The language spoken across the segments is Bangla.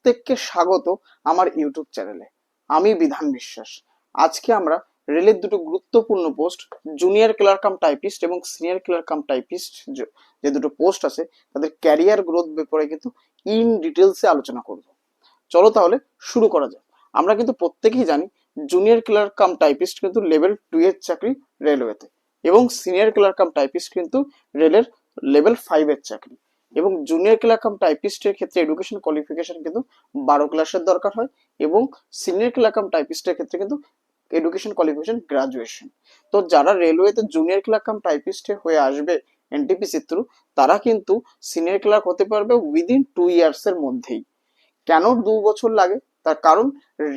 প্রত্যেককে স্বাগত আমার ইউটিউব চ্যানেলে। আমি বিধান বিশ্বাস। আজকে আমরা রেলের দুটো গুরুত্বপূর্ণ post, junior clerk cum typist এবং সিনিয়র ক্লার্ক কাম টাইপিস্ট, যে দুটো পোস্ট আছে তাদের ক্যারিয়ার গ্রোথ ব্যাপারে কিন্তু ইন ডিটেলসে আলোচনা করব। চলো তাহলে শুরু করা যাক। আমরা কিন্তু প্রত্যেকেই জানি জুনিয়র ক্লার্ক কাম টাইপিস্ট কিন্তু লেভেল 2 এর চাকরি রেলওয়েতে, এবং সিনিয়র ক্লার্ক কাম টাইপিস্ট কিন্তু রেলের লেভেল 5 এর চাকরি। এবং জুনিয়র ক্লার্ক কাম টাইপিস্টের ক্ষেত্রে এডুকেশন কোয়ালিফিকেশন কিন্তু 12 ক্লাসের দরকার হয়, এবং সিনিয়র ক্লার্ক কাম টাইপিস্টের ক্ষেত্রে কিন্তু এডুকেশন কোয়ালিফিকেশন গ্রাজুয়েশন। তো যারা রেলওয়েতে জুনিয়র ক্লার্ক কাম টাইপিস্টে হয়ে আসবে এনটিপিসির থ্রু, তারা কিন্তু সিনিয়র ক্লার্ক হতে পারবে উইদিন 2 ইয়ার্স এর মধ্যেই। কেন 2 বছর লাগে? তার কারণ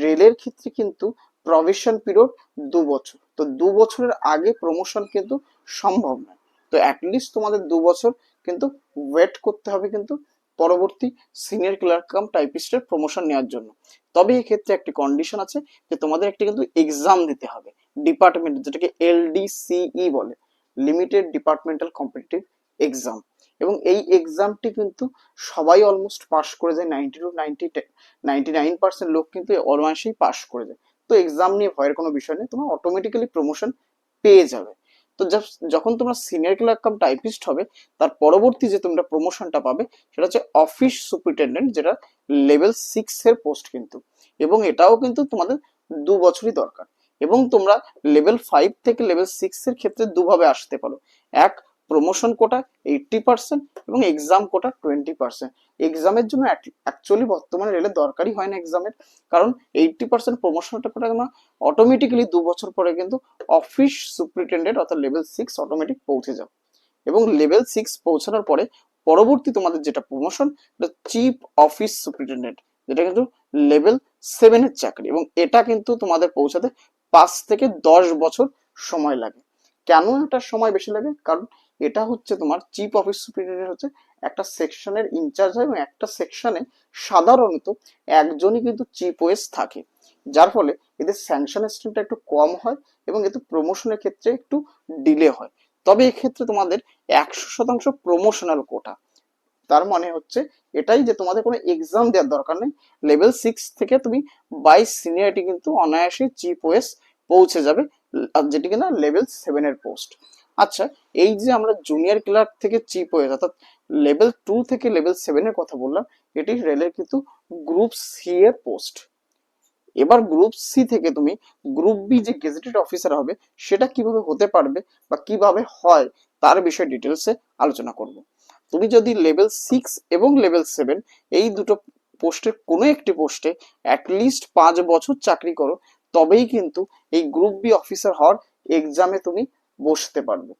রেলের ক্ষেত্রে কিন্তু প্রভিশন পিরিয়ড 2 বছর, তো 2 বছরের আগে প্রমোশন কিন্তু সম্ভব নয়। তো অ্যাটলিস্ট তোমাদের 2 বছর কিন্তু ওয়েট করতে হবে কিন্তু পরবর্তী সিনিয়র ক্লার্ক কাম টাইপিস্টের প্রমোশন নেওয়ার জন্য। তবে এক্ষেত্রে একটি কন্ডিশন আছে যে তোমাদের একটি কিন্তু এক্সাম দিতে হবে ডিপার্টমেন্ট, যেটাকে এলডিসিই বলে, লিমিটেড ডিপার্টমেন্টাল কম্পিটিটিভ এক্সাম। এবং এই এক্সামটি কিন্তু সবাই অলমোস্ট পাস করে যায়, 99% লোক কিন্তু অনায়াসেই পাস করে যায়। তো এক্সাম নিয়ে ভয়ের কোনো বিষয় নেই, তোমরা অটোমেটিক্যালি প্রমোশন পেয়ে যাবে। তো যখন তোমরা সিনিয়র ক্লার্ক কাম টাইপিস্ট হবে, তার পরবর্তী যে তোমরা প্রমোশনটা পাবে সেটা হচ্ছে অফিস সুপারিনটেন্ডেন্ট, যেটা লেভেল 6 এর পোস্ট কিন্তু। এবং এটাও কিন্তু তোমাদের 2 বছরই দরকার। এবং তোমরা লেভেল 5 থেকে লেভেল 6 এর ক্ষেত্রে দুভাবে আসতে পারো। এক, প্রমোশন কোটা 80% এবং এক্সাম কোটা 20%। এক্সামের জন্য অ্যাকচুয়ালি বর্তমানে রেলের দরকারই হয় না এক্সামের, কারণ 80% প্রমোশনটা করে তোমরা অটোমেটিক্যালি 2 বছর পরে কিন্তু অফিস সুপারিনটেন্ডেন্ট অর্থাৎ লেভেল 6 অটোমেটিক পৌঁছে যাও। এবং লেভেল 6 পৌঁছানোর পরে পরবর্তী তোমাদের যেটা প্রমোশন, চিফ অফিস সুপারিনটেন্ডেন্ট, যেটা কিন্তু লেভেল 7 এর চাকরি। এবং এটা কিন্তু তোমাদের পৌঁছাতে 5 থেকে 10 বছর সময় লাগে। কেন এটা সময় বেশি লাগে? কারণ এটা হচ্ছে তোমার চিফ অফিস সুপারিনটেন্ডেন্ট হচ্ছে একটা সেকশনের ইনচার্জ হয়, এবং একটা সেকশনে সাধারণত একজনই কিন্তু চিফ ওএস থাকে, যার ফলে এদের স্যাংশন স্ট্রিমটা একটু কম হয় এবং এতে প্রমোশনের ক্ষেত্রে একটু ডিলে হয়। তবে এক্ষেত্রে তোমাদের 100% প্রমোশনাল কোটা। তার মানে হচ্ছে এটাই যে তোমাদের কোনো এক্সাম দেওয়ার দরকার নেই। লেভেল 6 থেকে তুমি বাই সিনিয়রিটি কিন্তু অনায়াসে চিফ ওএস পৌঁছে যাবে, যেটি কিনা লেভেল 7 এর পোস্ট। আচ্ছা, এই যে আমরা জুনিয়র ক্লার্ক থেকে চিফ ওএস অর্থাৎ লেভেল 2 থেকে লেভেল 7 এর কথা বললাম, এটি রেলের কিন্তু গ্রুপ সি এর পোস্ট। এবার গ্রুপ সি থেকে তুমি গ্রুপ বি যে গেজেটেড অফিসার হবে, সেটা কিভাবে হতে পারবে বা কিভাবে হয় তার বিষয়ে ডিটেলসে আলোচনা করব। তুমি যদি লেভেল 6 এবং লেভেল 7 এই দুটো পোস্টের কোনো একটি পোস্টে অ্যাটলিস্ট 5 বছর চাকরি করো, তবেই কিন্তু এই গ্রুপ বি অফিসার হওয়ার এক্সামে তুমি বসতে পারবে।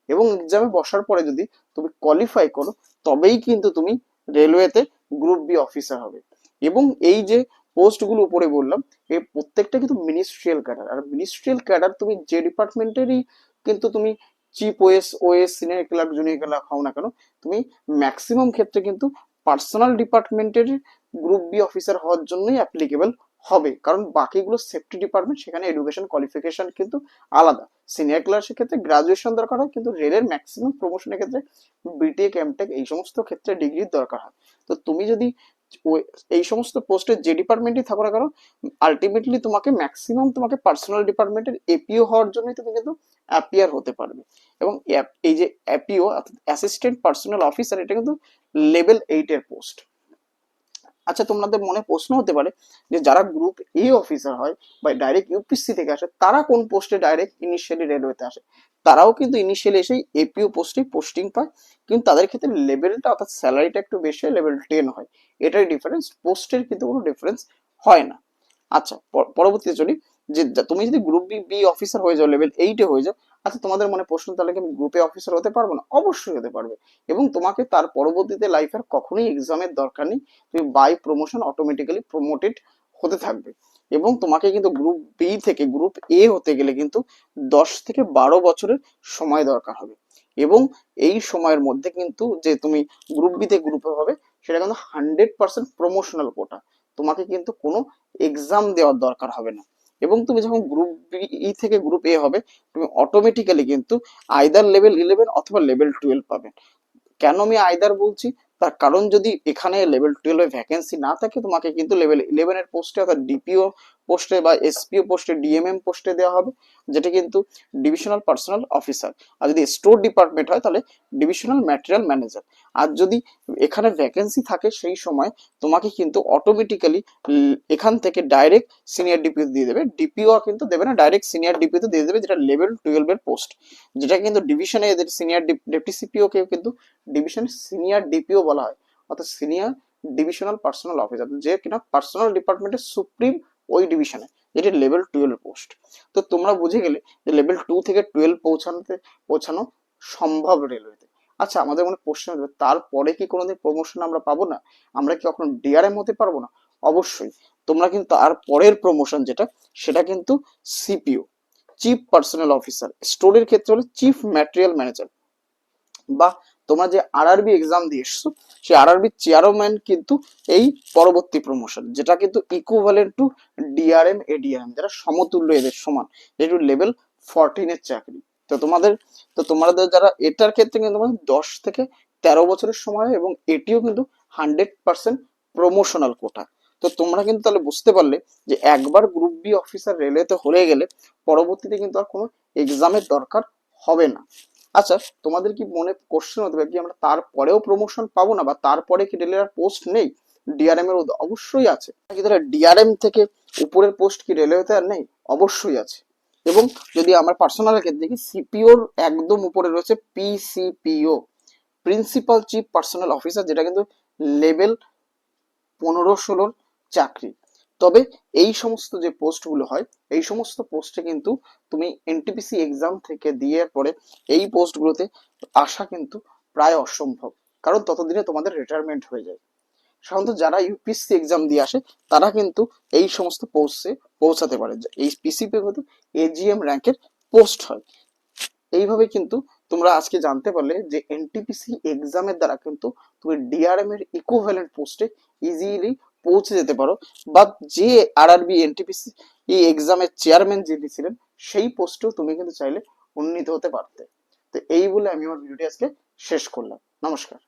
এবং এক্সামে বসার পরে যদি তুমি কোয়ালিফাই করো, তবেই কিন্তু তুমি রেলওয়েতে গ্রুপ বি অফিসার হবে। এবং এই যে পোস্টগুলো উপরে বললাম, এই প্রত্যেকটা কিন্তু মিনিস্ট্রিয়াল ক্যাডার। আর মিনিস্ট্রিয়াল ক্যাডার তুমি যে ডিপার্টমেন্টেরই কিন্তু তুমি chief OS, OS, senior clerk, junior clerk হও না কেন, তুমি ম্যাক্সিমাম ক্ষেত্রে কিন্তু পার্সোনাল ডিপার্টমেন্টের গ্রুপ বি অফিসার হওয়ার জন্যই অ্যাপ্লিকেবল হবে। কারণ বাকিগুলো সেফটি ডিপার্টমেন্ট, সেখানে এডুকেশন কোয়ালিফিকেশন কিন্তু আলাদা। সিনিয়র ক্লার্কের ক্ষেত্রে গ্রাজুয়েশন দরকার হয়, কিন্তু রেলের ম্যাক্সিমাম প্রমোশনের ক্ষেত্রে বিটেক, এমটেক এই সমস্ত ক্ষেত্রে ডিগ্রির দরকার হয়। তো তুমি যদি এই সমস্ত পোস্টে যে ডিপার্টমেন্টই থাকো না কেন, আলটিমেটলি তোমাকে ম্যাক্সিমাম তোমাকে পার্সোনাল ডিপার্টমেন্টের এপিও হওয়ার জন্যই তুমি কিন্তু অ্যাপিয়ার হতে পারবে। এবং এই যে অ্যাপিও অ্যাসিস্ট্যান্ট পার্সোনাল অফিসার, এটা কিন্তু লেভেল 8 এর পোস্ট। আচ্ছা, তোমাদের মনে প্রশ্ন হতে পারে যে যারা গ্রুপ এ অফিসার হয় বা ডাইরেক্ট ইউপিসি থেকে আসে, তারা কোন পোস্টে ডাইরেক্ট ইনিশিয়ালি রেলওয়েতে আসে? তারাও কিন্তু ইনিশিয়ালি এসেই এপিও পোস্টে পোস্টিং পায়, কিন্তু তাদের ক্ষেত্রে লেভেলটা অর্থাৎ স্যালারিটা একটু বেশি হয়, লেভেল 10 হয়। এটাই ডিফারেন্স, পোস্টের কিন্তু কোনো ডিফারেন্স হয় না। আচ্ছা, পরবর্তীতে চলি। যে তুমি যদি গ্রুপ বি অফিসার হয়ে যাও, লেভেল 8 হয়ে যাও, আচ্ছা তোমাদের মনে প্রশ্ন, তাহলে কি আমি গ্রুপ এ অফিসার হতে পারবো না? অবশ্যই হতে পারবে। এবং তোমাকে তার পরবর্তীতে লাইফের কখনোই এক্সামের দরকার নেই, তুমি বাই প্রমোশন অটোমেটিক্যালি প্রমোটেড হতে থাকবে। এবং তোমাকে কিন্তু গ্রুপ বি থেকে গ্রুপ এ হতে গেলে কিন্তু 10 থেকে 12 বছরের সময় দরকার হবে। এবং এই সময়ের মধ্যে কিন্তু যে তুমি গ্রুপ বি থেকে গ্রুপ এ হবে, সেটা কিন্তু 100% প্রমোশনাল কোটা। তোমাকে কিন্তু কোনো এক্সাম দেওয়ার দরকার হবে না। এবং তুমি যখন গ্রুপ বি থেকে গ্রুপ এ হবে, তুমি অটোমেটিক্যালি কিন্তু আইদার লেভেল 11 অথবা লেভেল 12 পাবে। কেন আমি আইদার বলছি? তার কারণ যদি এখানে লেভেল 12 ভ্যাকেন্সি না থাকে, তোমাকে কিন্তু লেভেল 11 এর পোস্টে অর্থাৎ ডিপিও পোস্টে বা এসপিও পোস্টে, ডিএমএম পোস্টে দেওয়া হবে, যেটা কিন্তু ডিভিশনাল পার্সোনাল অফিসার। আর যদি স্টোর ডিপার্টমেন্ট হয় তাহলে ডিভিশনাল ম্যাটেরিয়াল ম্যানেজার। আর যদি এখানে ভ্যাকেন্সি থাকে সেই সময় তোমাকে কিন্তু অটোমেটিক্যালি এখান থেকে ডাইরেক্ট সিনিয়র ডিপিও দিয়ে দেবে, ডিপিও কিন্তু দেবে না, ডাইরেক্ট সিনিয়র ডিপিও দিয়ে দেবে, যেটা লেভেল 12 এর পোস্ট, যেটা কিন্তু ডিভিশনে এদের সিনিয়র ডেপুটি সিপিও কে কিন্তু ডিভিশন সিনিয়র ডিপিও বলা হয়, অর্থাৎ সিনিয়র ডিভিশনাল পার্সোনাল অফিসার, যে কিনা পার্সোনাল ডিপার্টমেন্টের সুপ্রিম ওই ডিভিশনে, যেটি লেভেল 12 পোস্ট। তো তোমরা বুঝে গেলে যে লেভেল 2 থেকে 12 পৌঁছানো সম্ভব রেলওয়েতে। আচ্ছা, আমাদের মনে কোশ্চেন হবে, তারপরে কি কোনোদিন প্রমোশন আমরা পাবো না? আমরা কি কখনো ডিআরএম হতে পারবো না? অবশ্যই। তোমরা কিন্তু তার পরের প্রমোশন যেটা, সেটা কিন্তু সিপিও, চিফ পার্সোনাল অফিসার, স্টোরের ক্ষেত্রে হলে চিফ ম্যাটেরিয়াল ম্যানেজার, বা তোমরা যে আরআরবি এক্সাম দিয়ে এসছো সেই আরআরবি চেয়ারম্যান কিন্তু এই পরবর্তী প্রমোশন, যেটা কিন্তু ইকুইভ্যালেন্ট টু ডিআরএম এডিআরএম, যারা সমতুল্য, এদের সমান, যেহেতু লেভেল 14 এর চাকরি। তো তোমাদের যারা এটার ক্ষেত্রে কিন্তু তোমাদের 10 থেকে 13 বছরের সময়, এবং এটিও কিন্তু 100% প্রমোশনাল কোটা। তো তোমরা কিন্তু তাহলে বুঝতে পারলে যে একবার গ্রুপ বি অফিসার রেলওয়েতে হয়ে গেলে পরবর্তীতে কিন্তু আর কোনো এক্সামের দরকার হবে না। আচ্ছা, তোমাদের কি মনে কোশ্চেন হতে পারে কি আমরা তারপরেও প্রমোশন পাবো না, বা তারপরে কি রেলের পোস্ট নেই? ডিআরএম এর অবশ্যই আছে। কি তাহলে ডিআরএম থেকে উপরের পোস্ট কি রেলওয়েতে আর নেই? অবশ্যই আছে। এবং যদি আমরা পার্সোনাল ক্ষেত্রে দেখি, সিপিওর একদম উপরে রয়েছে পিসিপিও, প্রিন্সিপাল চিফ পার্সোনাল অফিসার, যেটা কিন্তু লেভেল 15-16 চাকরি। তবে এই সমস্ত যে পোস্টগুলো হয়, এই সমস্ত পোস্টে কিন্তু তুমি এনটিপিসি এক্সাম থেকে দিয়ে পরে এই পোস্টগুলোতে আসা কিন্তু প্রায় অসম্ভব, কারণ ততদিনে তোমাদের রিটায়ারমেন্ট হয়ে যায়। সাধারণত যারা ইউপিএসসি এক্সাম দিয়ে আসে তারা কিন্তু এই সমস্ত পোস্টে পৌঁছাতে পারে। এই পিসিপি কিন্তু এজিএম র্যাঙ্কের পোস্ট হয়। এইভাবে কিন্তু তোমরা আজকে জানতে পারলে যে এনটিপিসি এক্সামের দ্বারা কিন্তু তুমি ডিআরএম এর ইকুইভ্যালেন্ট পোস্টে ইজিলি পৌঁছে যেতে পারো, বা যে আরআরবি এনটিপিসি এই এক্সামের চেয়ারম্যান যিনি ছিলেন সেই পোস্টেও তুমি কিন্তু চাইলে উন্নীত হতে পারতে। তো এই বলে আমি আমার ভিডিওটি আজকে শেষ করলাম। নমস্কার।